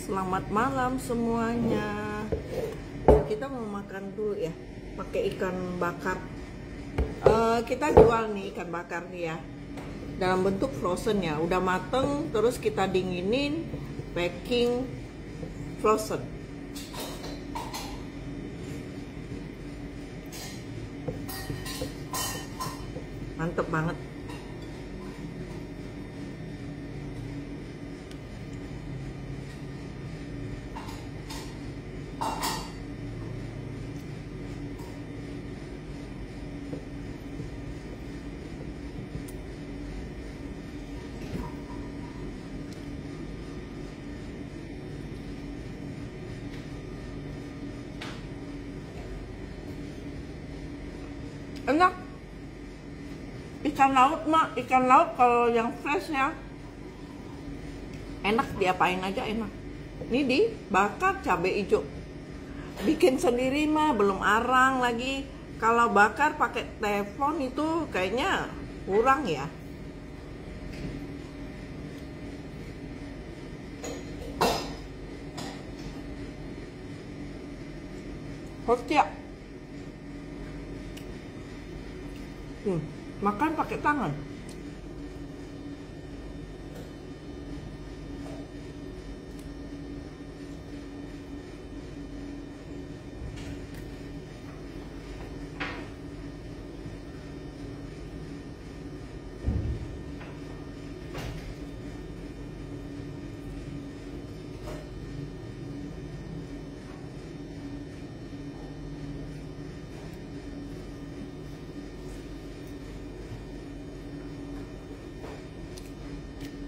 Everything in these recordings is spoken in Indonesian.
Selamat malam semuanya. Kita mau makan dulu ya, pakai ikan bakar. Kita jual nih ikan bakar nih ya, dalam bentuk frozen ya, udah mateng, terus kita dinginin, packing frozen. Mantep banget. Enak. Ikan laut mah, ikan laut kalau yang fresh ya enak, diapain aja enak. Ini dibakar cabai hijau, bikin sendiri mah belum arang lagi. Kalau bakar pakai teflon itu kayaknya kurang ya. Hostia. Makan pakai tangan.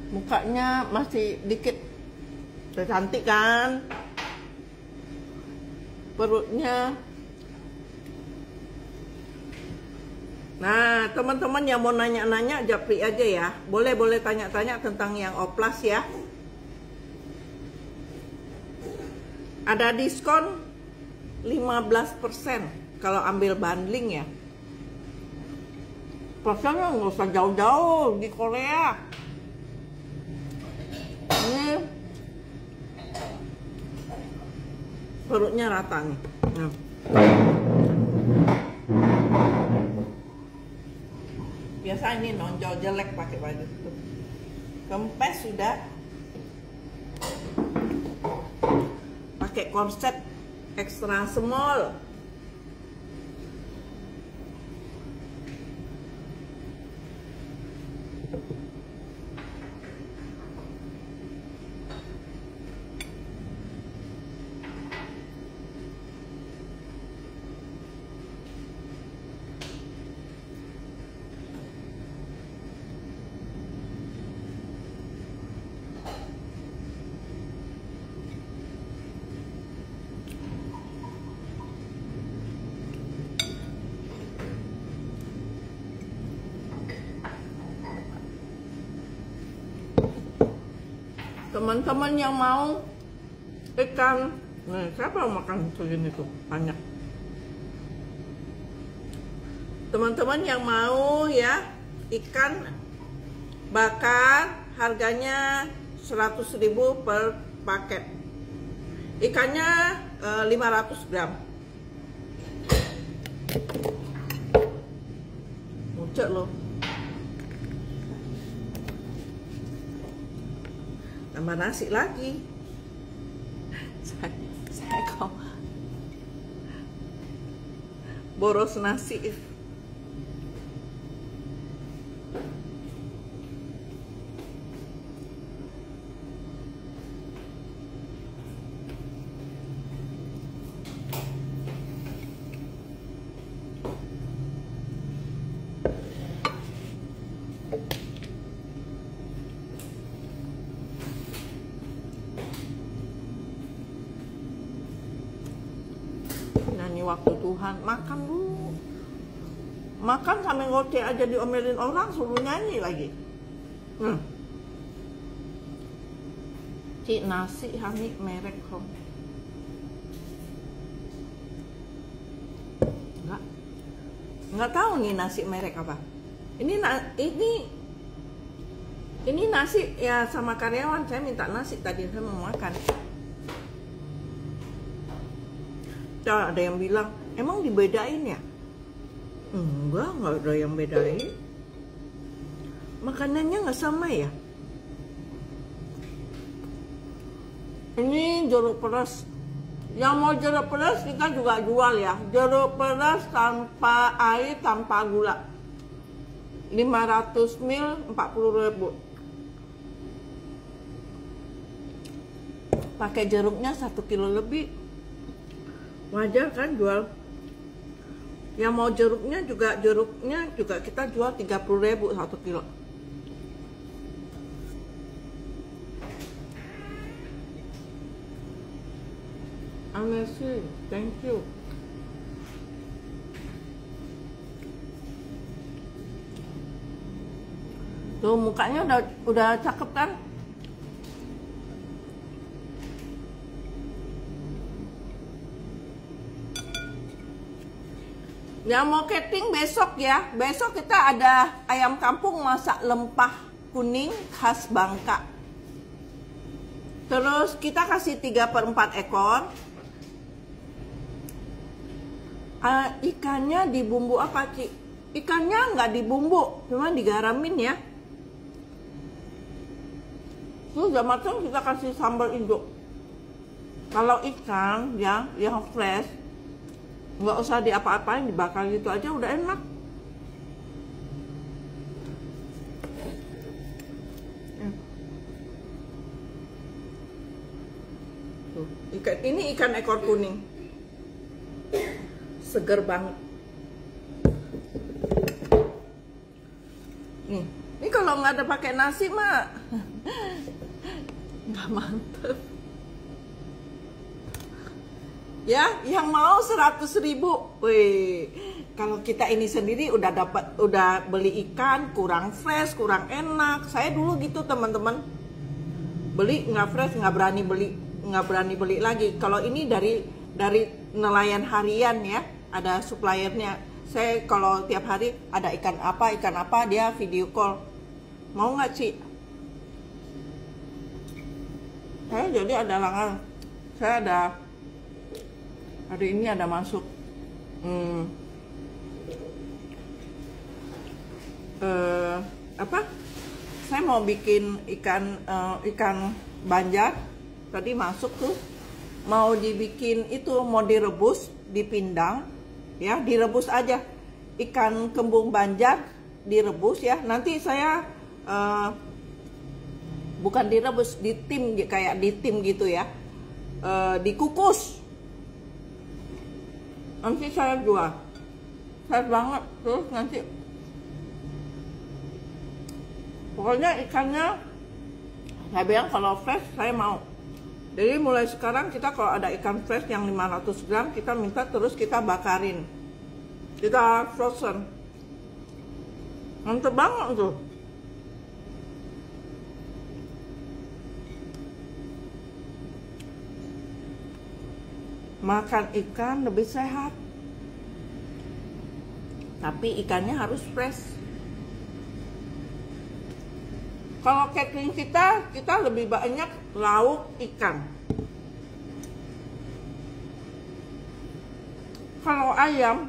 Mukanya masih dikit, udah cantik kan, perutnya. Nah, teman-teman yang mau nanya-nanya japri aja ya, boleh tanya-tanya tentang yang oplas ya. Ada diskon 15% kalau ambil bundling ya. Pasarnya nggak usah jauh-jauh, di Korea. Ini perutnya rata nih. Nah. Biasa ini nonjol jelek pakai baju itu. Kempes sudah. Pakai korset extra small. Teman-teman yang mau ikan, nih siapa yang makan segini tuh banyak. Teman-teman yang mau ya ikan bakar, harganya 100.000 per paket. Ikannya 500 gram. Mucet loh. Tambah nasi lagi. Saya kok boros nasi. Nyanyi waktu Tuhan, makan dulu. Makan sampai ngoceh aja diomelin orang, suruh nyanyi lagi. Cik nasi hani merek kok. Nggak tahu nih nasi merek apa. Ini nasi ya, sama karyawan saya minta nasi tadi, saya mau makan. Ntar ada yang bilang, emang dibedain ya? Enggak ada yang bedain. Makanannya nggak sama ya. Ini jeruk pedas. Yang mau jeruk pedas kita juga jual ya. Jeruk pedas tanpa air, tanpa gula. 500 ml 40.000. Pakai jeruknya 1 kilo lebih. Wajar kan jual. Yang mau jeruknya juga kita jual 30.000 1 kilo. Amazing, thank you. Tuh mukanya udah cakep kan? Yang mau catering besok ya. Besok kita ada ayam kampung masak lempah kuning khas Bangka. Terus kita kasih 3/4 ekor. Ikannya dibumbu apa, Ci? Ikannya nggak dibumbu, cuma digaramin ya. Terus udah matang kita kasih sambal hijau. Kalau ikan ya yang fresh, nggak usah diapa-apain, dibakar gitu aja udah enak. Tuh, ini ikan ekor kuning, seger banget. Ini kalau nggak ada pakai nasi mah nggak mantep. Ya, yang mau 100.000. Wih, kalau kita ini sendiri udah beli ikan kurang fresh, kurang enak. Saya dulu gitu teman-teman, beli nggak fresh, nggak berani beli lagi. Kalau ini dari nelayan harian ya, ada suppliernya. Saya kalau tiap hari ada ikan apa dia video call. Mau nggak, Ci? Saya jadi ada langganan. Saya ada hari ini ada masuk saya mau bikin ikan banjar. Tadi masuk tuh mau dibikin itu, mau direbus, dipindang ya, direbus aja. Ikan kembung banjar direbus ya. Nanti saya bukan direbus, ditim, kayak ditim gitu ya, dikukus. Nanti saya jual, fresh banget. Terus nanti pokoknya ikannya saya bilang kalau fresh saya mau. Jadi mulai sekarang kita kalau ada ikan fresh yang 500 gram kita minta, terus kita bakarin, kita frozen. Mantep banget tuh. Makan ikan lebih sehat, tapi ikannya harus fresh. Kalau catering kita lebih banyak lauk ikan. Kalau ayam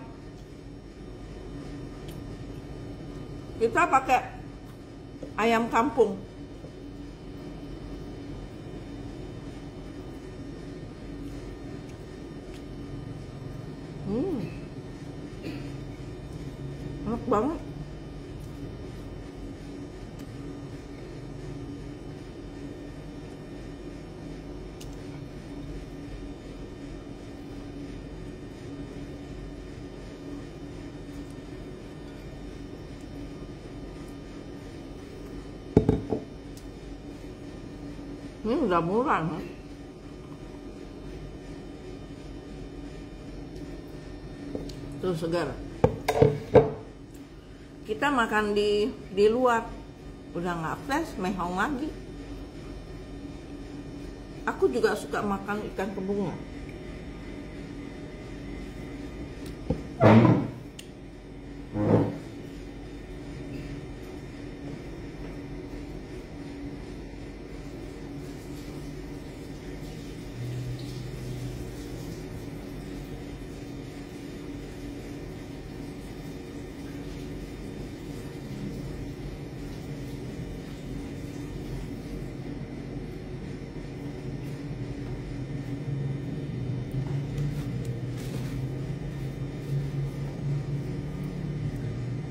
kita pakai ayam kampung. Enak banget. Ini udah murah, kan? Tuh segar. Kita makan di luar udah nggak fresh, mehong lagi. Aku juga suka makan ikan kembungnya.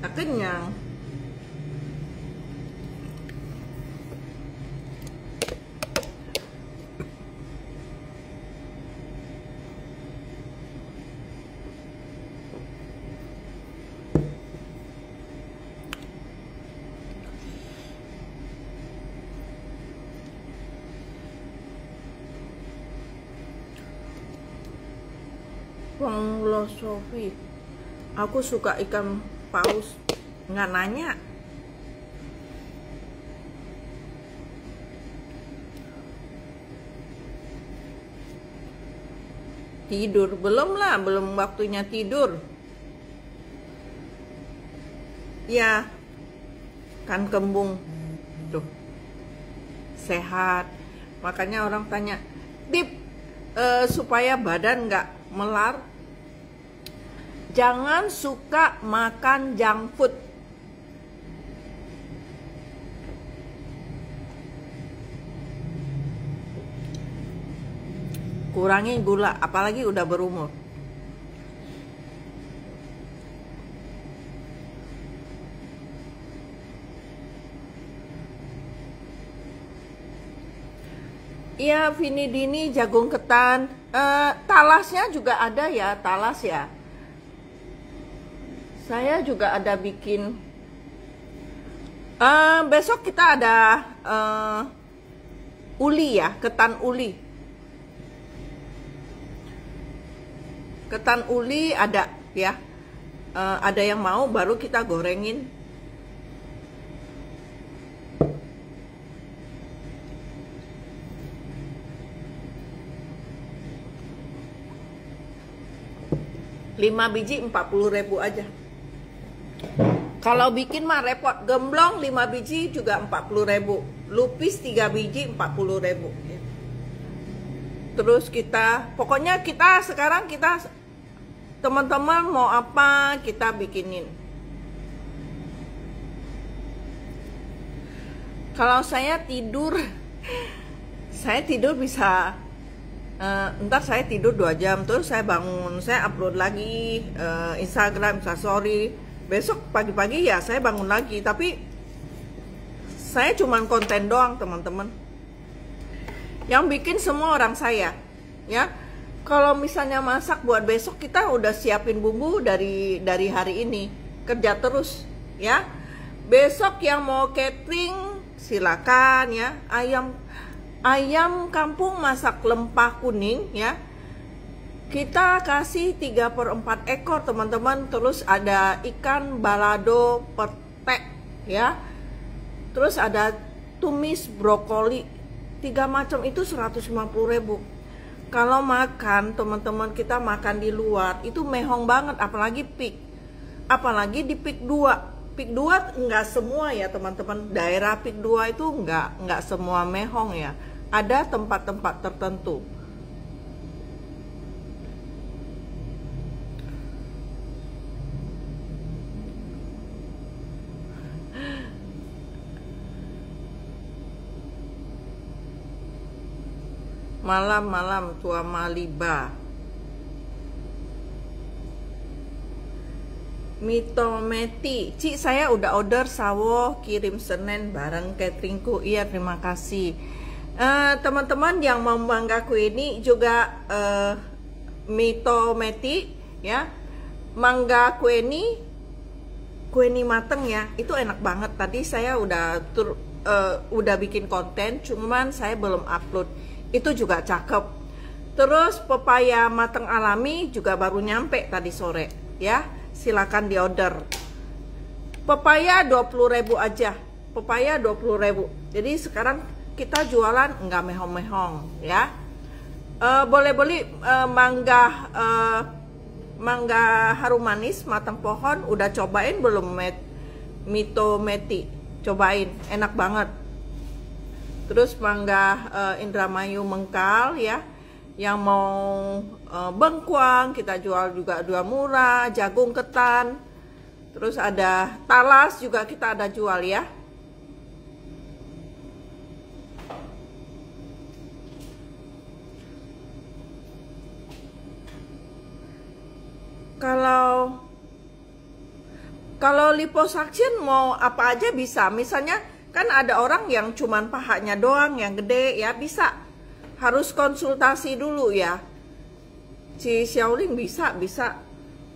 Tak kenyang. Wong Losofi, aku suka ikan paus. Nggak nanya. Tidur belum lah, belum waktunya tidur. Ya, kan kembung tuh sehat. Makanya orang tanya, Dip, supaya badan nggak melar, jangan suka makan junk food. Kurangi gula, apalagi udah berumur. Iya, Vini Dini, jagung ketan. Talasnya juga ada ya, talas ya. Saya juga ada bikin. Besok kita ada uli ya, ketan uli. Ketan uli ada ya. Ada yang mau, baru kita gorengin. Lima biji 40.000 aja. Kalau bikin mah repot. Gemblong 5 biji juga 40.000. Lupis 3 biji 40.000. Terus kita, pokoknya kita sekarang kita teman-teman mau apa kita bikinin. Kalau saya tidur bisa ntar saya tidur 2 jam, terus saya bangun, saya upload lagi Instagram, Instastory. Besok pagi-pagi ya saya bangun lagi, tapi saya cuman konten doang teman-teman. Yang bikin semua orang saya, ya. Kalau misalnya masak buat besok, kita udah siapin bumbu dari hari ini, kerja terus, ya. Besok yang mau catering silakan ya, ayam kampung masak lempah kuning ya. Kita kasih 3/4 ekor teman-teman. Terus ada ikan balado petek ya. Terus ada tumis brokoli. 3 macam itu 150.000. Kalau makan teman-teman, kita makan di luar itu mehong banget, apalagi pik. Apalagi di pik 2. Pik 2 enggak semua ya teman-teman. Daerah pik 2 itu enggak semua mehong ya. Ada tempat-tempat tertentu. Malam-malam tua Maliba. Mitometi, Ci, saya udah order sawo, kirim Senin bareng cateringku. Iya, terima kasih. Teman-teman yang mau mangga kue ini juga Mitometi ya. Mangga kue ini mateng ya. Itu enak banget. Tadi saya udah bikin konten, cuman saya belum upload. Itu juga cakep. Terus pepaya mateng alami juga baru nyampe tadi sore ya. Silakan diorder. Pepaya 20.000 aja. Pepaya 20.000. Jadi sekarang kita jualan nggak mehong-mehong ya. Boleh beli mangga harum manis matang pohon. Udah cobain belum Mitometi? Cobain, enak banget. Terus mangga Indramayu mengkal ya. Yang mau bengkuang kita jual juga murah. Jagung ketan. Terus ada talas juga kita ada jual ya. Kalau liposuction mau apa aja bisa. Misalnya kan ada orang yang cuman pahanya doang yang gede ya, bisa. Harus konsultasi dulu ya. Si Xiaoling bisa.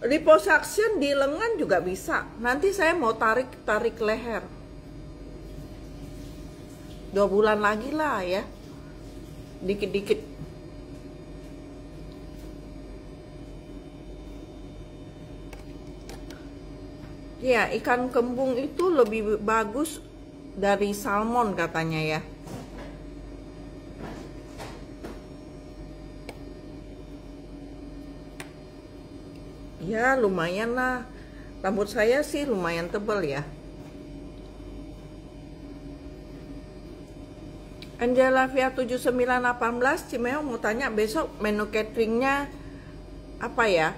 Liposuction di lengan juga bisa. Nanti saya mau tarik leher. 2 bulan lagi lah ya. Dikit-dikit. Ya, ikan kembung itu lebih bagus dari salmon katanya ya. Ya, lumayan lah. Rambut saya sih lumayan tebal ya. Angela Via 7918 Cimeong mau tanya besok menu cateringnya apa ya?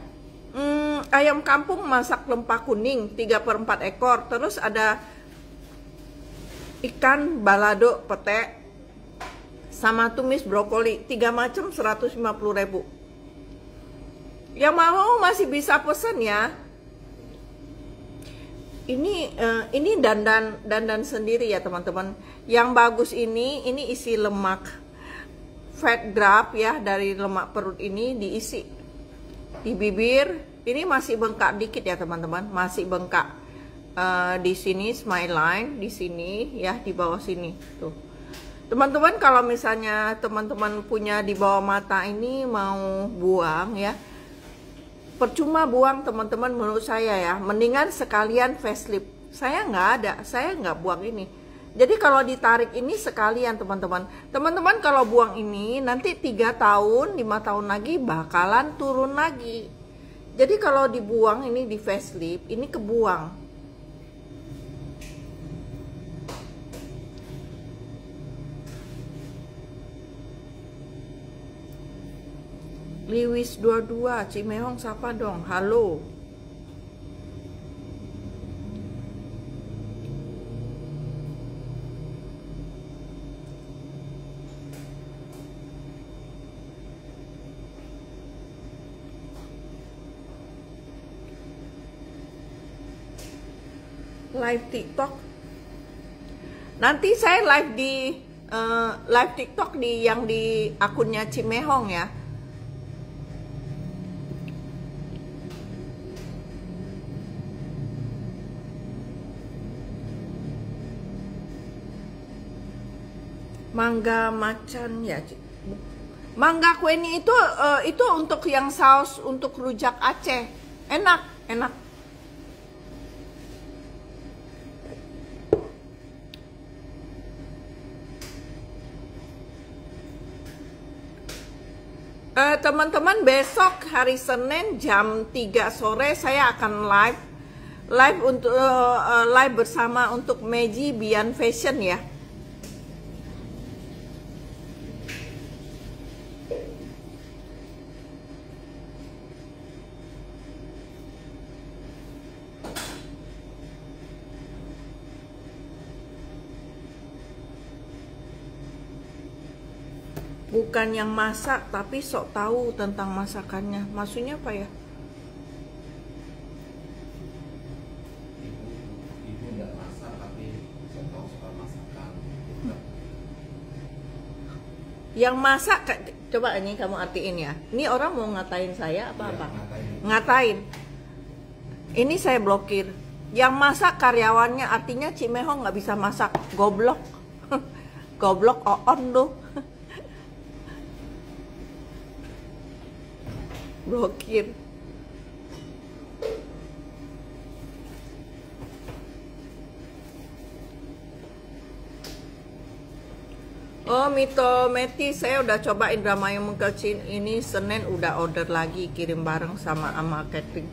Ayam kampung masak lempah kuning 3/4 ekor. Terus ada ikan balado pete sama tumis brokoli 3 macam 150.000. Yang mau masih bisa pesen ya. Ini dandan sendiri ya teman-teman. Yang bagus ini isi lemak fat grab ya, dari lemak perut ini diisi di bibir. Ini masih bengkak dikit ya teman-teman, masih bengkak di sini smile line, di sini ya, di bawah sini tuh. Teman-teman kalau misalnya teman-teman punya di bawah mata ini mau buang ya, percuma buang teman-teman menurut saya ya. Mendingan sekalian facelift. Saya nggak buang ini. Jadi kalau ditarik ini sekalian teman-teman. Teman-teman kalau buang ini nanti 3 tahun, 5 tahun lagi bakalan turun lagi. Jadi kalau dibuang ini di facelift, ini kebuang. Liwis 22, Cimeong siapa dong? Halo. Live TikTok. Nanti saya live di live TikTok yang di akunnya Cimehong ya. Mangga macan ya. Mangga kueni itu untuk yang saus untuk rujak Aceh. Enak. Teman-teman besok hari Senin jam 3 sore saya akan live untuk live bersama untuk Meiji Bian Fashion ya. Bukan yang masak, tapi sok tahu tentang masakannya. Maksudnya apa ya? Ibu nggak masak, tapi sok tahu soal masakan. Yang masak, coba ini kamu artiin ya. Ini orang mau ngatain saya apa-apa? Ya, ngatain. Ini saya blokir. Yang masak karyawannya, artinya Cimehong nggak bisa masak. Goblok. Goblok oon lu. Blokir. Oh, Mito Meti, saya udah cobain Indramayu Mengkelcin ini Senin udah order lagi, kirim bareng sama catering.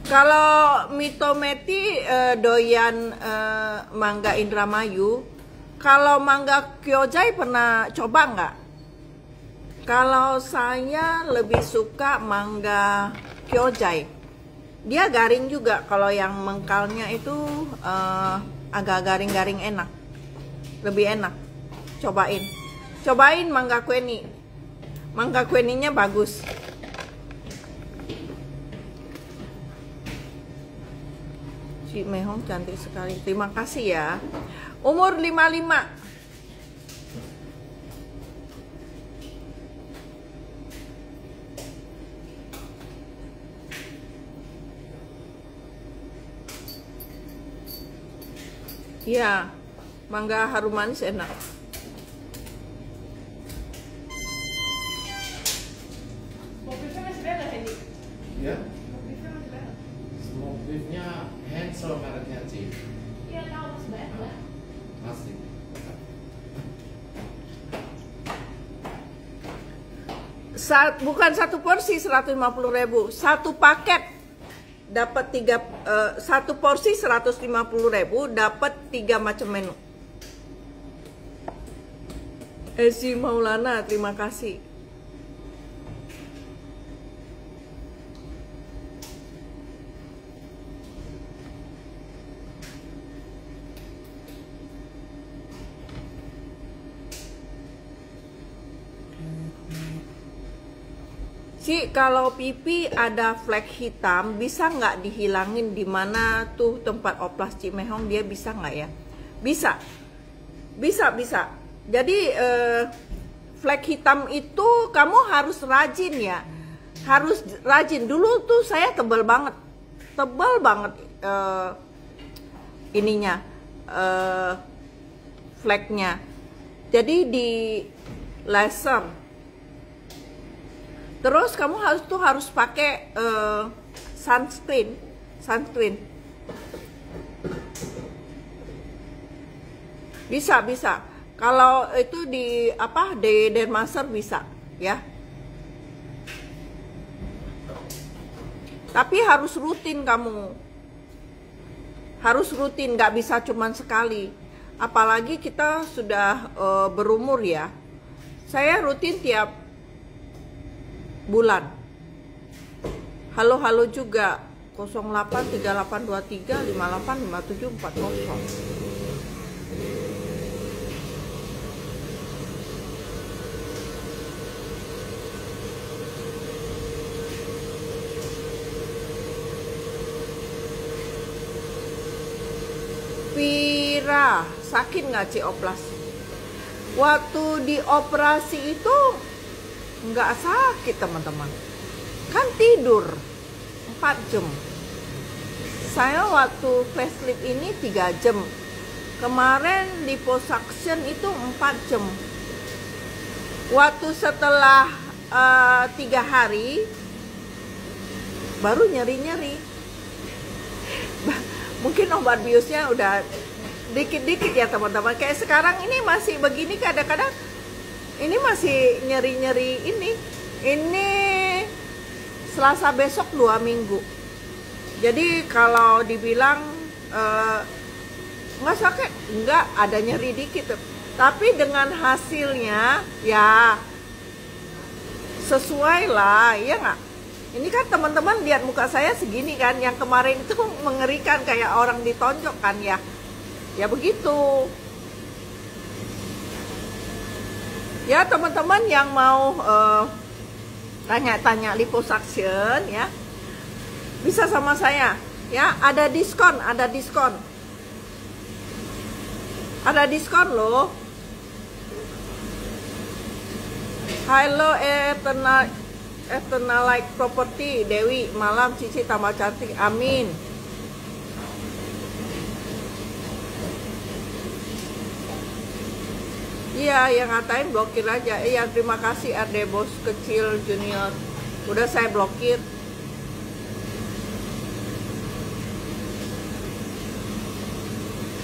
Kalau Mito Meti doyan mangga Indramayu, kalau mangga Kyojai pernah coba nggak? Kalau saya lebih suka mangga Kyojai. Dia garing juga. Kalau yang mengkalnya itu agak garing-garing enak. Lebih enak. Cobain mangga kueni. Mangga kueninya bagus. Cik Mehong cantik sekali. Terima kasih ya. Umur 55. Ya, mangga harum manis enak. Ya. Smoke beefnya Hansel mereknya Cik. Iya tahu mas banyak lah. Masih. Bukan satu porsi 150.000, satu paket dapat satu porsi 150.000 dapat 3 macam menu. Esi Maulana, terima kasih. Cik, kalau pipi ada flek hitam, bisa nggak dihilangin? Di mana tuh tempat oplas Cik Mehong, dia bisa nggak ya? Bisa, bisa. Jadi flek hitam itu kamu harus rajin ya, harus rajin. Dulu tuh saya tebal banget ininya fleknya. Jadi di laser. Terus kamu harus pakai sunscreen. Bisa. Kalau itu di Dermaster bisa, ya. Tapi harus rutin kamu. Harus rutin, nggak bisa cuman sekali. Apalagi kita sudah berumur ya. Saya rutin tiap bulan. Halo juga 083823585740. Vira, sakit nggak Cik oplas? Waktu dioperasi itu nggak sakit teman-teman, kan tidur 4 jam. Saya waktu facelift ini 3 jam. Kemarin liposuction itu 4 jam. Waktu setelah 3 hari baru nyeri-nyeri. Mungkin obat biusnya udah dikit-dikit ya teman-teman. Kayak sekarang ini masih begini, kadang-kadang ini masih nyeri-nyeri ini. Ini Selasa besok 2 minggu. Jadi kalau dibilang nggak sakit, nggak, ada nyeri dikit. Tapi dengan hasilnya ya sesuai lah, ya nggak? Ini kan teman-teman lihat muka saya segini kan, yang kemarin itu mengerikan kayak orang ditonjok kan ya. Ya begitu. Ya teman-teman yang mau tanya-tanya liposuction ya, bisa sama saya ya, ada diskon loh. Halo Eternal Like Property Dewi, malam Cici tambah cantik, amin. Iya, yang ngatain blokir aja. Iya, terima kasih RD Bos Kecil Junior. Udah saya blokir.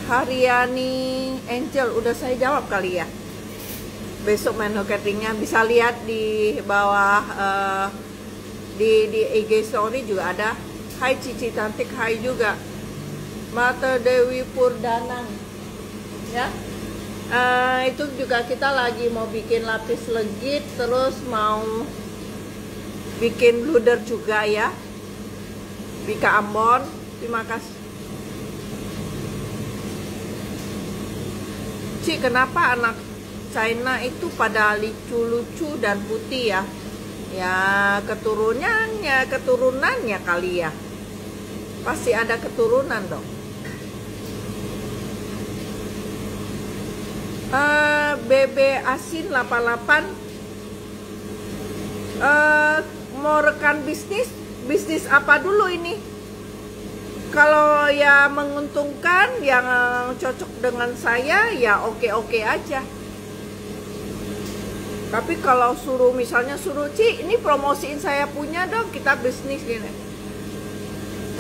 Haryani Angel, udah saya jawab kali ya. Besok menu cateringnya bisa lihat di bawah, di IG story juga ada. Hai Cici cantik, hai juga Mata Dewi Purdanang ya. Itu juga kita lagi mau bikin lapis legit, terus mau bikin bluder juga ya. Bika Ambon, terima kasih. Cik, kenapa anak China itu pada lucu-lucu dan putih ya? Ya keturunannya kali ya. Pasti ada keturunan dong. BB Asin 88. Mau rekan bisnis apa dulu ini? Kalau ya menguntungkan, yang cocok dengan saya, ya oke-oke aja. Tapi kalau misalnya suruh, Ci, ini promosiin saya punya dong, kita bisnis gini.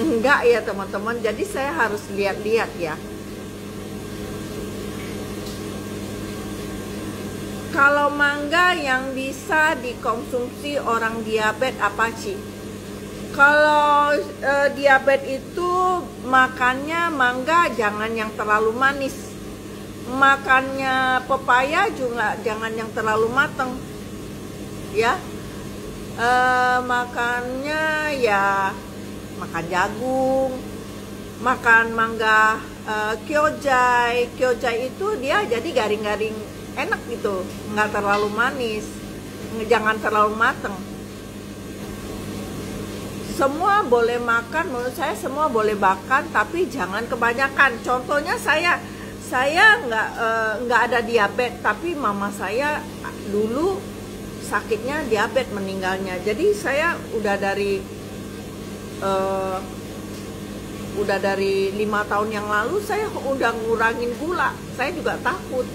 Enggak ya teman-teman, jadi saya harus lihat-lihat ya. Kalau mangga yang bisa dikonsumsi orang diabetes apa, Ci? Kalau diabetes itu makannya mangga jangan yang terlalu manis. Makannya pepaya juga jangan yang terlalu mateng. Ya. Makannya ya makan jagung, makan mangga kyojai. Kyojai itu dia jadi garing-garing enak gitu, nggak terlalu manis, jangan terlalu mateng. Semua boleh makan, menurut saya semua boleh makan, tapi jangan kebanyakan. Contohnya saya nggak ada diabetes, tapi mama saya dulu sakitnya diabetes, meninggalnya. Jadi saya udah dari 5 tahun yang lalu saya udah ngurangin gula. Saya juga takut.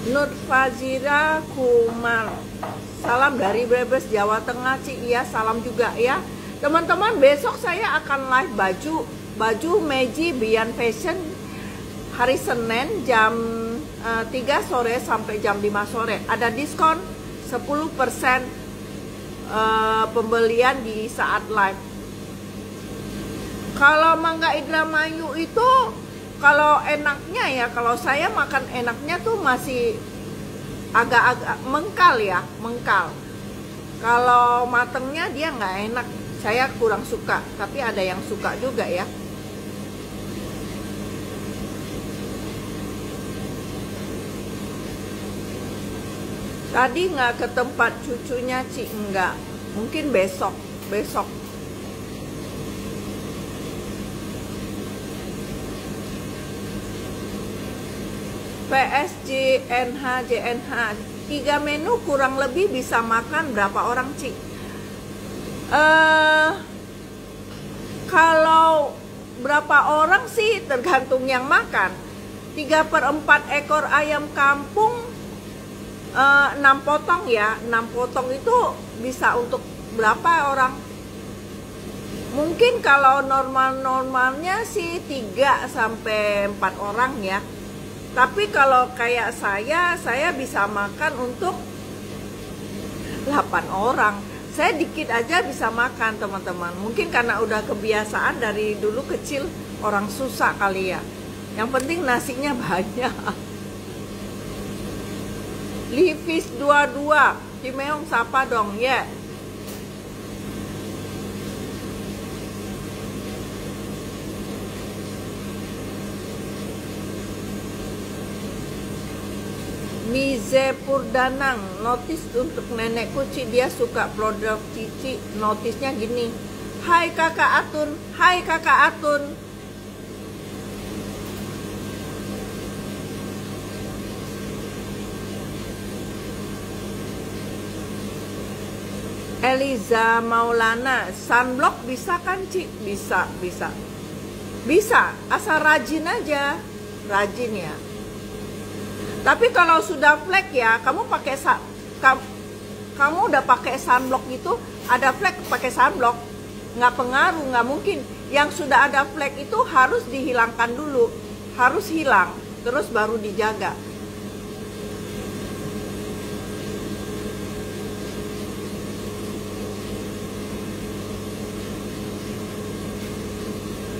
Nur Fazira Kumar, salam dari Brebes, Jawa Tengah, Ci. Iya, salam juga ya. Teman-teman, besok saya akan live baju Meiji Bian Fashion hari Senin jam 3 sore sampai jam 5 sore. Ada diskon 10% pembelian di saat live. Kalau mangga Indramayu itu, kalau enaknya ya, kalau saya makan enaknya tuh masih agak-agak mengkal ya, mengkal. Kalau matengnya dia nggak enak, saya kurang suka. Tapi ada yang suka juga ya. Tadi nggak ke tempat cucunya, Ci? Enggak, mungkin besok. PSG JNH 3 menu kurang lebih bisa makan berapa orang, Ci? Kalau berapa orang sih tergantung yang makan. 3/4 ekor ayam kampung, 6 potong ya. 6 potong itu bisa untuk berapa orang? Mungkin kalau normalnya sih 3-4 orang ya. Tapi kalau kayak saya bisa makan untuk 8 orang. Saya dikit aja bisa makan, teman-teman. Mungkin karena udah kebiasaan dari dulu kecil, orang susah kali ya. Yang penting nasinya banyak. Livis 22, Cimeong sapa dong ya. Mize Purdanang, notis untuk nenekku, Ci, dia suka produk Cici. Notisnya gini, hai kakak Atun, hai kakak Atun. Eliza Maulana, sunblock bisa kan, Ci? Bisa. Asal rajin aja, rajin ya. Tapi kalau sudah flek ya, kamu udah pakai sunblock itu, ada flek pakai sunblock, nggak pengaruh, nggak mungkin. Yang sudah ada flek itu harus dihilangkan dulu, harus hilang, terus baru dijaga.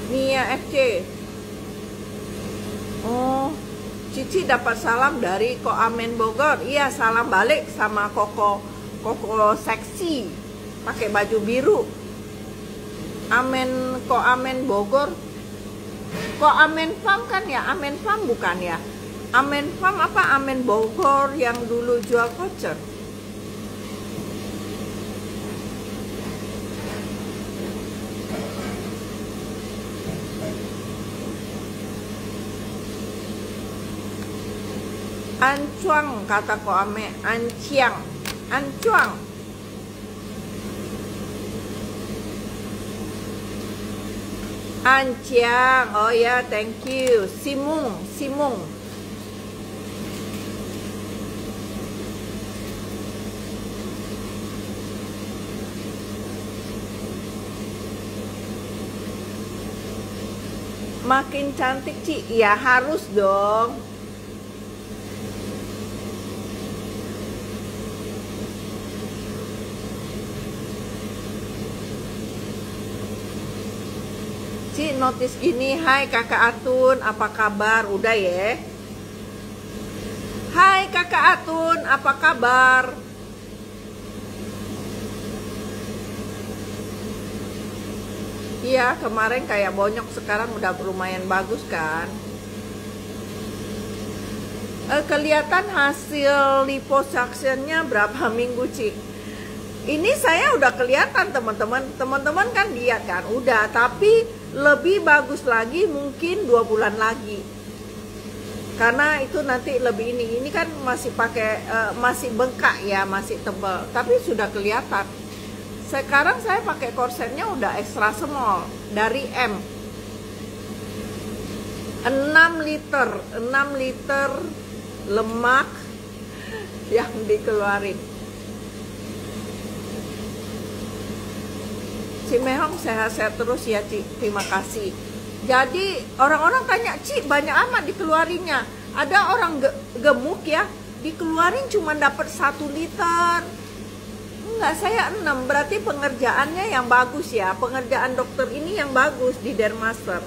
Nia FC. Oh, Cici dapat salam dari Ko Amen Bogor. Iya, salam balik sama Koko seksi pakai baju biru. Ko Amen Bogor. Ko Amen Farm kan ya? Amen Farm bukan ya? Amen Farm apa Amen Bogor yang dulu jual voucher? Ancuang kata ko ame, anciang, ancuang. Anciang, oh ya, thank you. Simung, simung. Makin cantik, Ci. Ya harus dong. Ci notice gini, hai kakak Atun, apa kabar? Udah ya. Hai kakak Atun, apa kabar? Iya, kemarin kayak bonyok, sekarang udah lumayan bagus kan. Kelihatan hasil liposuctionnya berapa minggu, Ci? Ini saya udah kelihatan teman-teman. Teman-teman kan lihat kan, udah. Tapi lebih bagus lagi mungkin 2 bulan lagi. Karena itu nanti lebih ini. Ini kan masih pakai, masih bengkak ya, masih tebal. Tapi sudah kelihatan. Sekarang saya pakai korsetnya udah extra small dari M. 6 liter lemak yang dikeluarin. Ci Mehong sehat-sehat terus ya, Ci. Terima kasih. Jadi orang-orang tanya, Ci banyak amat dikeluarinnya. Ada orang gemuk ya, dikeluarin cuma dapat 1 liter. Enggak, saya 6. Berarti pengerjaannya yang bagus ya. Pengerjaan dokter ini yang bagus di Dermaster.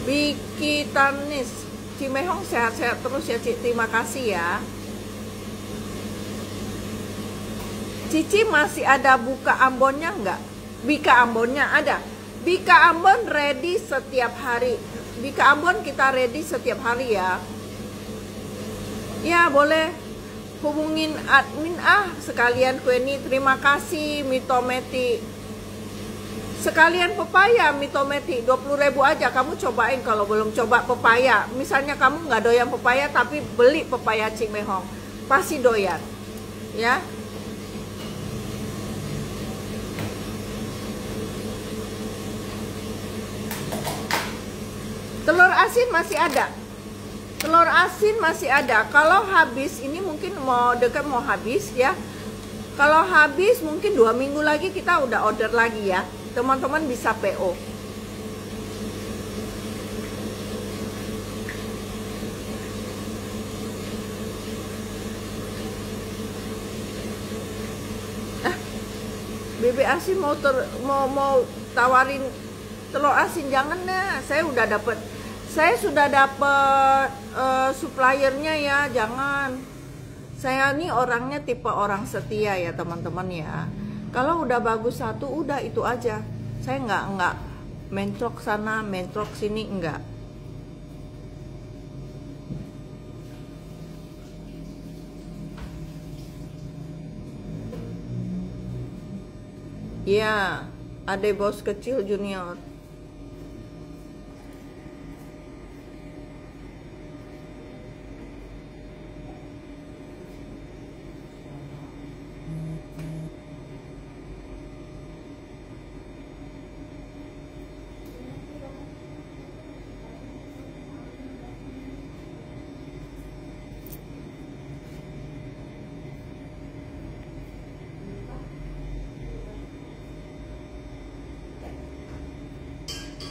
Vicky Tanis, Ci Mehong sehat-sehat terus ya, Ci. Terima kasih ya. Cici masih ada buka Ambonnya enggak? Bika Ambonnya ada. Bika Ambon ready setiap hari. Bika Ambon kita ready setiap hari ya. Ya boleh hubungin admin sekalian Kweni. Terima kasih Mitometi. Sekalian pepaya Mitometi 20.000 aja. Kamu cobain kalau belum coba pepaya. Misalnya kamu nggak doyan pepaya tapi beli pepaya Ci Mehong, pasti doyan ya. Telur asin masih ada. Telur asin masih ada. Kalau habis, ini mungkin mau habis ya. Kalau habis mungkin 2 minggu lagi kita udah order lagi ya. Teman-teman bisa PO. Bebek asin mau tawarin telur asin, jangan deh. Saya sudah dapat suppliernya ya, jangan. Saya nih orangnya tipe orang setia ya teman-teman ya. Kalau udah bagus satu, udah itu aja. Saya nggak mentrok sana, mentrok sini, enggak. Ya, ada bos kecil junior.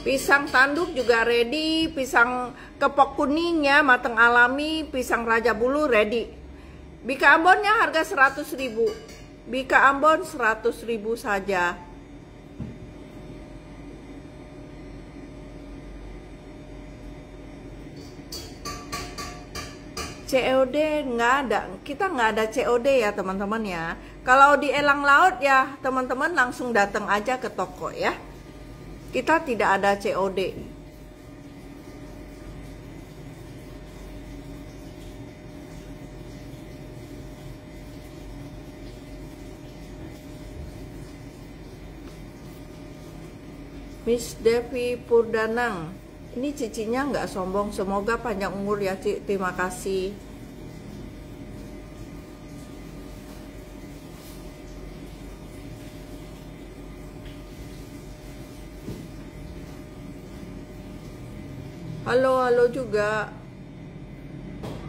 Pisang tanduk juga ready, pisang kepok kuningnya mateng alami, pisang raja bulu ready. Bika Ambonnya harga 100.000. Bika Ambon 100.000 saja. COD nggak ada, kita nggak ada COD ya teman-teman ya. Kalau di Elang Laut ya teman-teman langsung datang aja ke toko ya. Kita tidak ada COD. Miss Devi Purdanang, Ini cicinya nggak sombong, semoga panjang umur ya Ci, terima kasih. Halo, halo juga.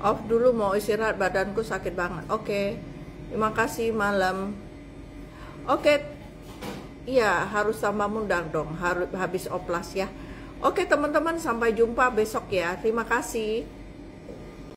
Off dulu, mau istirahat, badanku sakit banget. Oke, terima kasih malam. Oke, iya harus tambah mundang dong, harus habis oplas ya. Oke teman-teman, sampai jumpa besok ya. Terima kasih.